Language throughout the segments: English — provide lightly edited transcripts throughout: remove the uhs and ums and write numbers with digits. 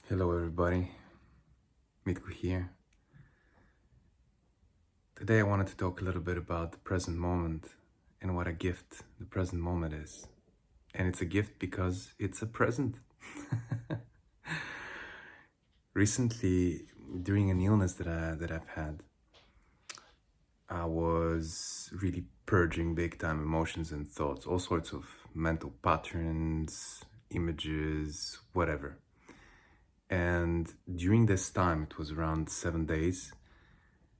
Hello everybody, Mitko here. Today I wanted to talk a little bit about the present moment and what a gift the present moment is. And it's a gift because it's a present. Recently, during an illness that I've had, I was really purging big time emotions and thoughts, all sorts of mental patterns, images, whatever. And during this time, it was around 7 days,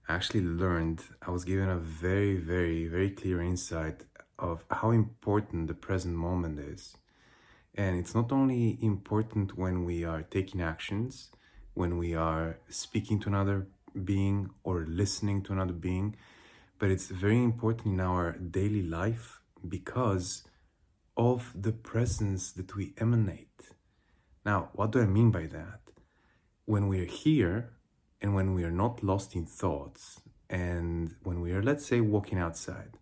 I actually learned, I was given a very, very, very clear insight of how important the present moment is. And it's not only important when we are taking actions, when we are speaking to another being or listening to another being, but it's very important in our daily life because of the presence that we emanate. Now, what do I mean by that? When we're here and when we are not lost in thoughts and when we are, let's say, walking outside,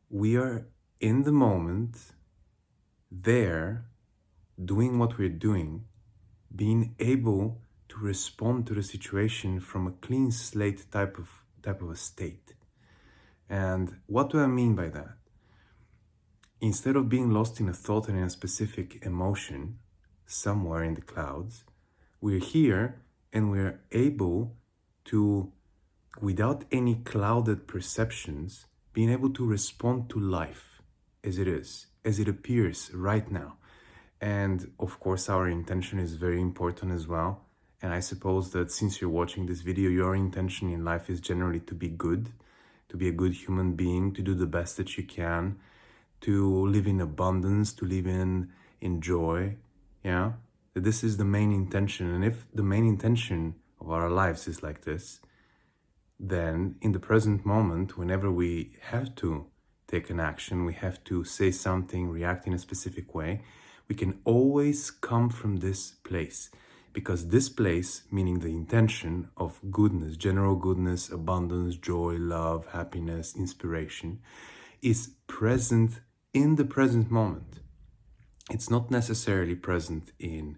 we are in the moment, there, doing what we're doing, being able to respond to the situation from a clean slate type of a state. And what do I mean by that? Instead of being lost in a thought and in a specific emotion somewhere in the clouds, we're here and we're able to, without any clouded perceptions, being able to respond to life as it is, as it appears right now. And of course, our intention is very important as well. And I suppose that since you're watching this video, your intention in life is generally to be good, to be a good human being, to do the best that you can, to live in abundance, to live in joy, yeah? This is the main intention. And if the main intention of our lives is like this, then in the present moment, whenever we have to take an action, we have to say something, react in a specific way, we can always come from this place. Because this place, meaning the intention of goodness, general goodness, abundance, joy, love, happiness, inspiration, is present in the present moment. It's not necessarily present in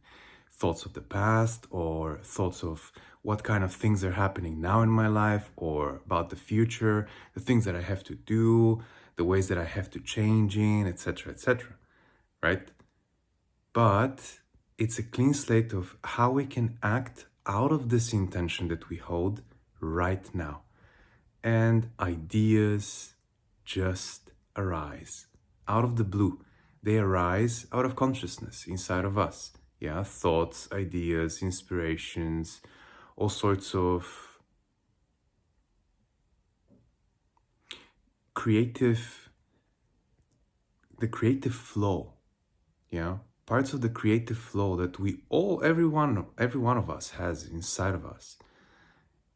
thoughts of the past or thoughts of what kind of things are happening now in my life or about the future, the things that I have to do, the ways that I have to change in, etc., right? But it's a clean slate of how we can act out of this intention that we hold right now. And ideas just arise out of the blue. They arise out of consciousness inside of us. Yeah, thoughts, ideas, inspirations, all sorts of the creative flow. Yeah, parts of the creative flow that every one of us has inside of us.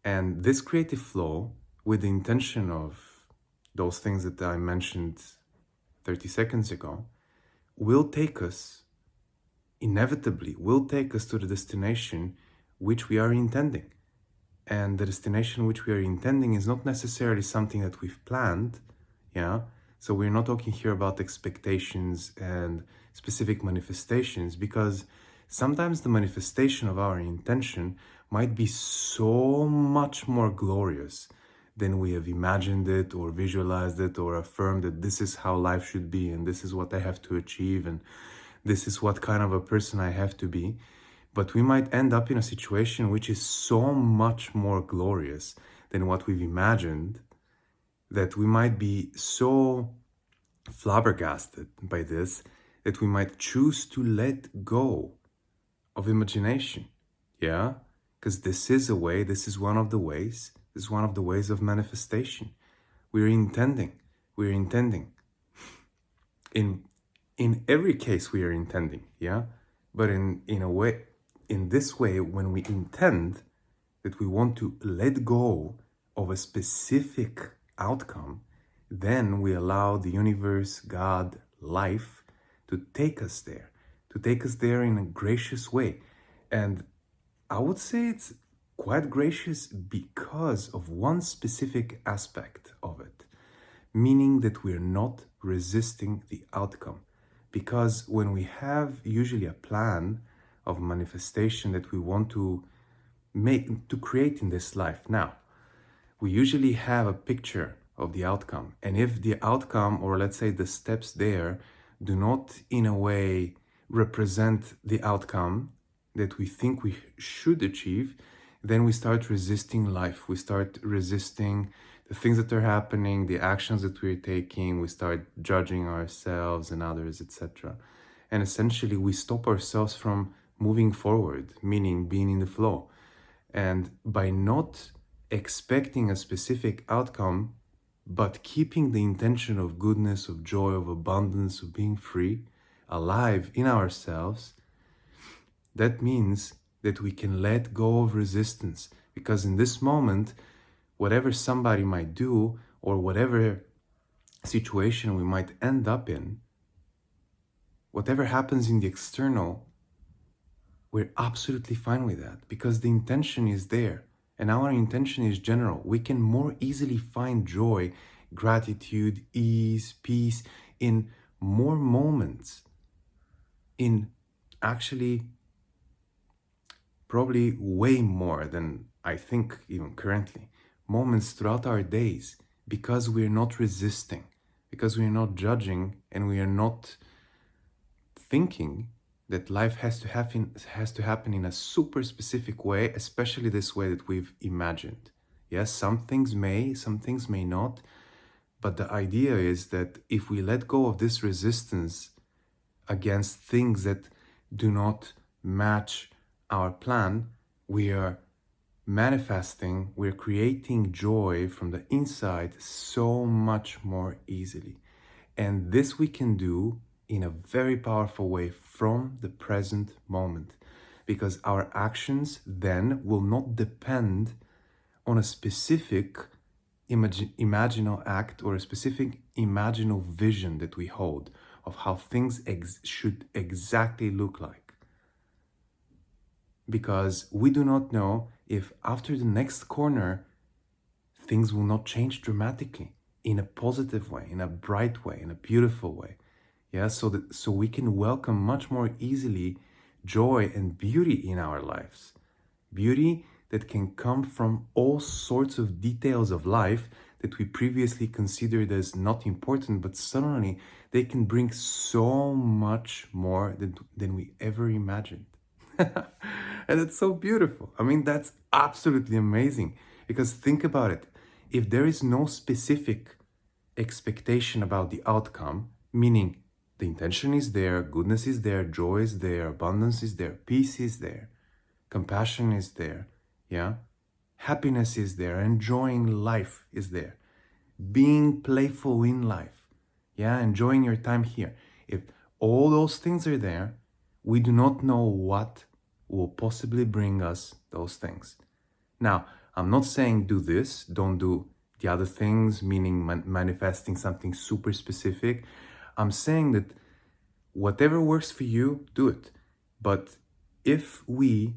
And this creative flow, with the intention of those things that I mentioned 30 seconds ago, will take us, inevitably, will take us to the destination which we are intending. And the destination which we are intending is not necessarily something that we've planned, yeah? So we're not talking here about expectations and specific manifestations, because sometimes the manifestation of our intention might be so much more glorious than we have imagined it or visualized it or affirmed that this is how life should be and this is what I have to achieve and this is what kind of a person I have to be. But we might end up in a situation which is so much more glorious than what we've imagined, that we might be so flabbergasted by this that we might choose to let go of imagination. Yeah? Because this is a way, this is one of the ways of manifestation. We're intending. In every case we are intending, yeah? But in this way, when we intend that we want to let go of a specific outcome, then we allow the universe, God, life to take us there in a gracious way. And I would say it's quite gracious because of one specific aspect of it, meaning that we're not resisting the outcome. Because when we have usually a plan of manifestation that we want to create in this life. Now, we usually have a picture of the outcome. And if the outcome, or let's say the steps there, do not in a way represent the outcome that we think we should achieve, then we start resisting life. We start resisting the things that are happening, the actions that we're taking. We start judging ourselves and others, etc. And essentially, we stop ourselves from moving forward, meaning being in the flow. And by not expecting a specific outcome, but keeping the intention of goodness, of joy, of abundance, of being free, alive in ourselves, that means that we can let go of resistance. Because in this moment, whatever somebody might do, or whatever situation we might end up in, whatever happens in the external, we're absolutely fine with that, because the intention is there. And our intention is general. We can more easily find joy, gratitude, ease, peace in more moments, in actually probably way more than I think even currently, moments throughout our days, because we're not resisting, because we're not judging, and we are not thinking that life has to happen in a super specific way, especially this way that we've imagined. Yes, some things may not, but the idea is that if we let go of this resistance against things that do not match our plan, we are manifesting, we're creating joy from the inside so much more easily. And this we can do in a very powerful way from the present moment, because our actions then will not depend on a specific imaginal act or a specific imaginal vision that we hold of how things should exactly look like. Because we do not know if after the next corner things will not change dramatically in a positive way, in a bright way, in a beautiful way. Yeah, so we can welcome much more easily joy and beauty in our lives. Beauty that can come from all sorts of details of life that we previously considered as not important, but suddenly they can bring so much more than we ever imagined. And it's so beautiful. I mean, that's absolutely amazing. Because think about it. If there is no specific expectation about the outcome, meaning the intention is there, goodness is there, joy is there, abundance is there, peace is there, compassion is there, yeah? Happiness is there, enjoying life is there, being playful in life, yeah? Enjoying your time here. If all those things are there, we do not know what will possibly bring us those things. Now, I'm not saying do this, don't do the other things, meaning manifesting something super specific. I'm saying that whatever works for you, do it. But if we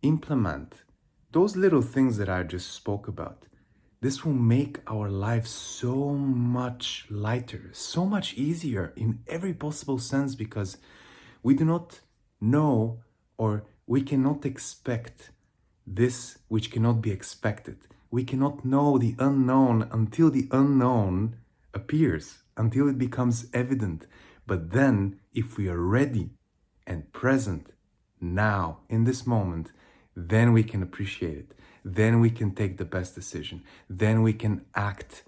implement those little things that I just spoke about, this will make our lives so much lighter, so much easier in every possible sense, because we do not know, or we cannot expect this which cannot be expected. We cannot know the unknown until the unknown appears, until it becomes evident. But then, if we are ready and present now, in this moment, then we can appreciate it. Then we can take the best decision. Then we can act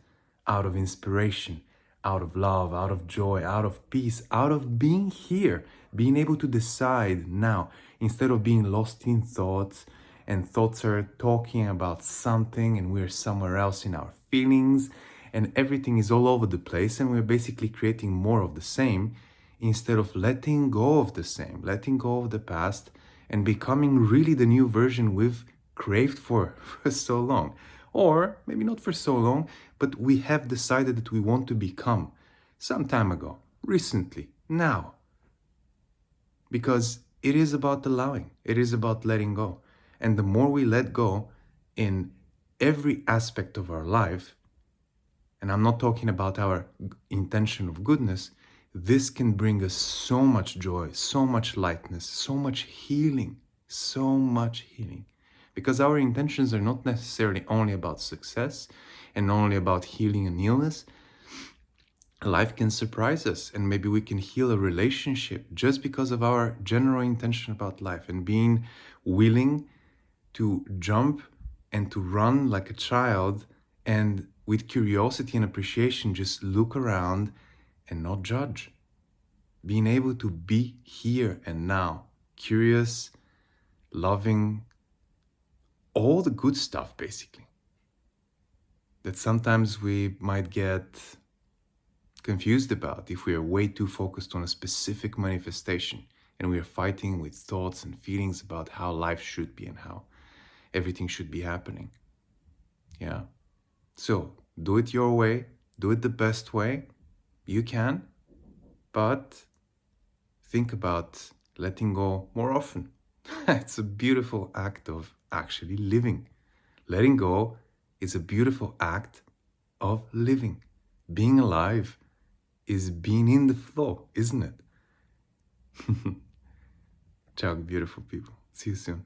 out of inspiration, out of love, out of joy, out of peace, out of being here, being able to decide now, instead of being lost in thoughts, and thoughts are talking about something and we're somewhere else in our feelings, and everything is all over the place, and we're basically creating more of the same, instead of letting go of the same, letting go of the past, and becoming really the new version we've craved for so long. Or maybe not for so long, but we have decided that we want to become some time ago, recently, now. Because it is about allowing, it is about letting go. And the more we let go in every aspect of our life, and I'm not talking about our intention of goodness, this can bring us so much joy, so much lightness, so much healing, so much healing. Because our intentions are not necessarily only about success and only about healing an illness. Life can surprise us, and maybe we can heal a relationship just because of our general intention about life and being willing to jump and to run like a child, and with curiosity and appreciation just look around and not judge. Being able to be here and now, curious, loving, all the good stuff basically, that sometimes we might get confused about if we are way too focused on a specific manifestation and we are fighting with thoughts and feelings about how life should be and how everything should be happening. Yeah. So do it your way, do it the best way you can, but think about letting go more often. It's a beautiful act of actually living. Letting go is a beautiful act of living. Being alive is being in the flow, isn't it? Ciao, beautiful people. See you soon.